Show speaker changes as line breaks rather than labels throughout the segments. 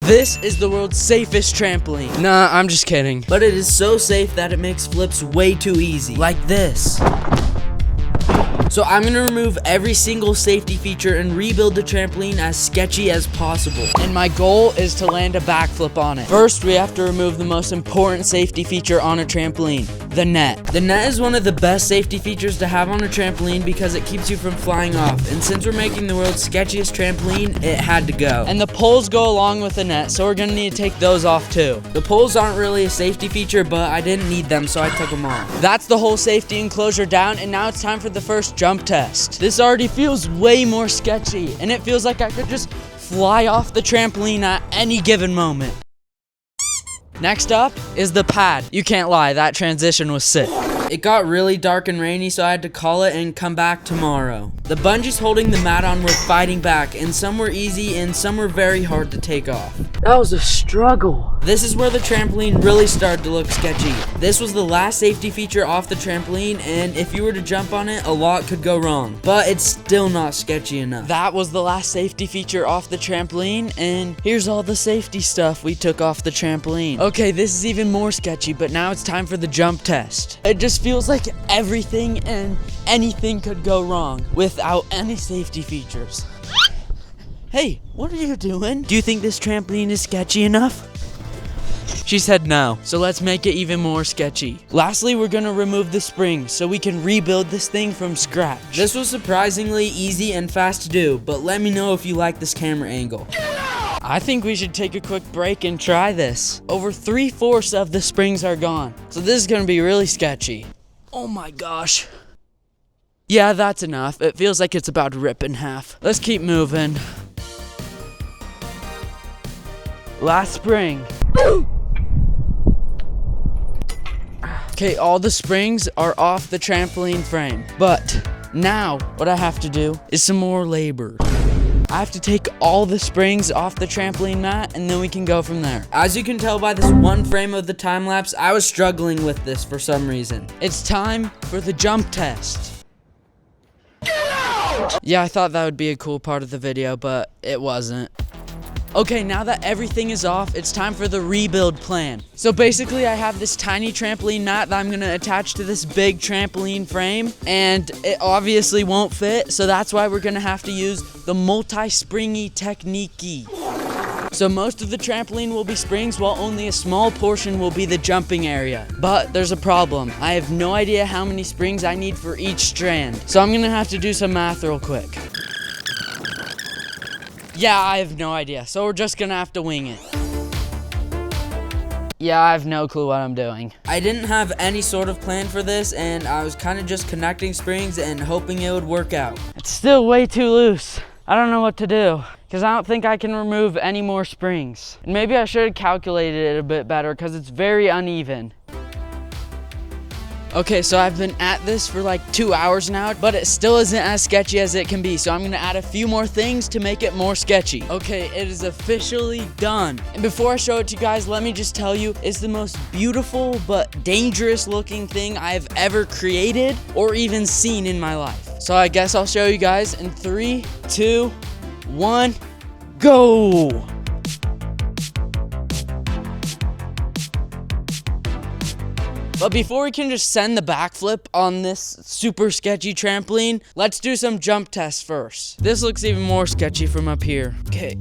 This is the world's safest trampoline. Nah, I'm just kidding. But it is so safe that it makes flips way too easy. Like this. So I'm gonna remove every single safety feature and rebuild the trampoline as sketchy as possible. And my goal is to land a backflip on it. First, we have to remove the most important safety feature on a trampoline, the net. The net is one of the best safety features to have on a trampoline because it keeps you from flying off. And since we're making the world's sketchiest trampoline, it had to go. And the poles go along with the net, so we're gonna need to take those off too. The poles aren't really a safety feature, but I didn't need them, so I took them off. That's the whole safety enclosure down, and now it's time for the first jump test. This already feels way more sketchy, and it feels like I could just fly off the trampoline at any given moment. Next up is the pad. You can't lie, that transition was sick. It got really dark and rainy, so I had to call it and come back tomorrow. The bungees holding the mat on were fighting back, and some were easy and some were very hard to take off. That was a struggle. This is where the trampoline really started to look sketchy. This was the last safety feature off the trampoline, and if you were to jump on it, a lot could go wrong. But it's still not sketchy enough. That was the last safety feature off the trampoline, and here's all the safety stuff we took off the trampoline. Okay, this is even more sketchy, but now it's time for the jump test. It just feels like everything and anything could go wrong without any safety features. Hey, what are you doing? Do you think this trampoline is sketchy enough? She said no, so let's make it even more sketchy. Lastly, we're gonna remove the springs so we can rebuild this thing from scratch. This was surprisingly easy and fast to do, but let me know if you like this camera angle. I think we should take a quick break and try this. Over 3/4 of the springs are gone, so this is gonna be really sketchy. Oh my gosh. Yeah, that's enough. It feels like it's about to rip in half. Let's keep moving. Last spring. Okay, all the springs are off the trampoline frame, but now what I have to do is some more labor. I have to take all the springs off the trampoline mat, and then we can go from there. As you can tell by this one frame of the time lapse, I was struggling with this for some reason. It's time for the jump test. Get out! Yeah, I thought that would be a cool part of the video, but it wasn't. Okay, now that everything is off, it's time for the rebuild plan. So basically, I have this tiny trampoline mat that I'm gonna attach to this big trampoline frame, and it obviously won't fit, so that's why we're gonna have to use the multi-springy technique. So most of the trampoline will be springs, while only a small portion will be the jumping area. But there's a problem. I have no idea how many springs I need for each strand, so I'm gonna have to do some math real quick. Yeah, I have no idea, so we're just gonna have to wing it. Yeah, I have no clue what I'm doing. I didn't have any sort of plan for this, and I was kind of just connecting springs and hoping it would work out. It's still way too loose. I don't know what to do, because I don't think I can remove any more springs. And maybe I should have calculated it a bit better, because it's very uneven. Okay, so I've been at this for like 2 hours now, but it still isn't as sketchy as it can be, so I'm gonna add a few more things to make it more sketchy. Okay, it is officially done. And before I show it to you guys, let me just tell you, it's the most beautiful but dangerous looking thing I've ever created or even seen in my life. So I guess I'll show you guys in 3, 2, 1, go! But before we can just send the backflip on this super sketchy trampoline, let's do some jump tests first. This looks even more sketchy from up here. Okay.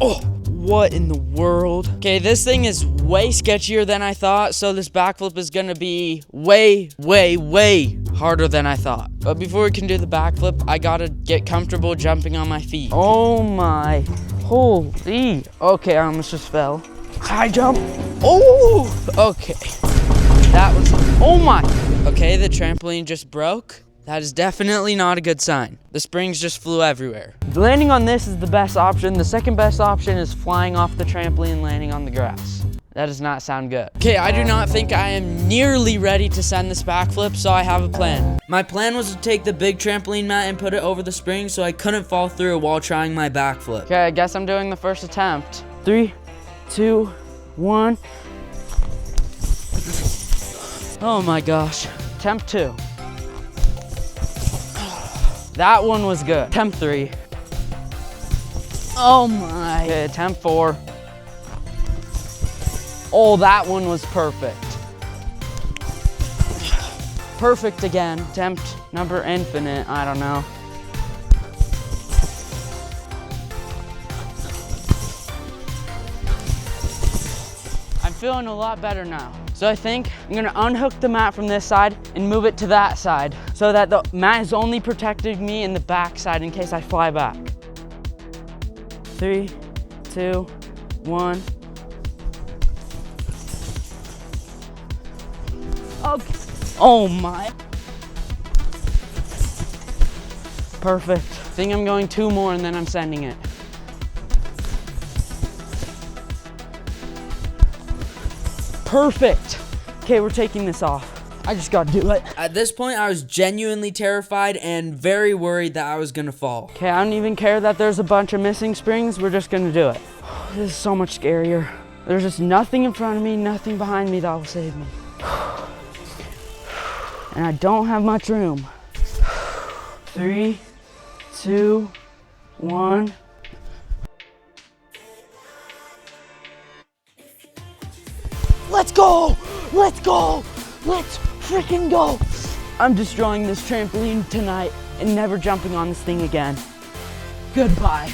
Oh, what in the world? Okay, this thing is way sketchier than I thought, so this backflip is gonna be way, way, way harder than I thought. But before we can do the backflip, I gotta get comfortable jumping on my feet. Oh my, holy. Okay, I almost just fell. High jump. Oh, okay. That was, oh my. Okay, the trampoline just broke. That is definitely not a good sign. The springs just flew everywhere. Landing on this is the best option. The second best option is flying off the trampoline and landing on the grass. That does not sound good. Okay, I do not think I am nearly ready to send this backflip, so I have a plan. My plan was to take the big trampoline mat and put it over the spring so I couldn't fall through while trying my backflip. Okay, I guess I'm doing the first attempt. 3, 2, 1. Oh my gosh. Attempt 2. That one was good. Attempt 3. Oh my. Okay, attempt 4. Oh, that one was perfect. Perfect again. Attempt number infinite, I don't know. I'm feeling a lot better now. So I think I'm gonna unhook the mat from this side and move it to that side so that the mat is only protecting me in the back side in case I fly back. 3, 2, 1. Okay. Oh my. Perfect. I think I'm going 2 more and then I'm sending it. Perfect. Okay, we're taking this off. I just gotta do it. At this point, I was genuinely terrified and very worried that I was gonna fall. Okay, I don't even care that there's a bunch of missing springs. We're just gonna do it. This is so much scarier. There's just nothing in front of me, nothing behind me that will save me. And I don't have much room. 3, 2, 1. Let's go! Let's go! Let's freaking go! I'm destroying this trampoline tonight and never jumping on this thing again. Goodbye.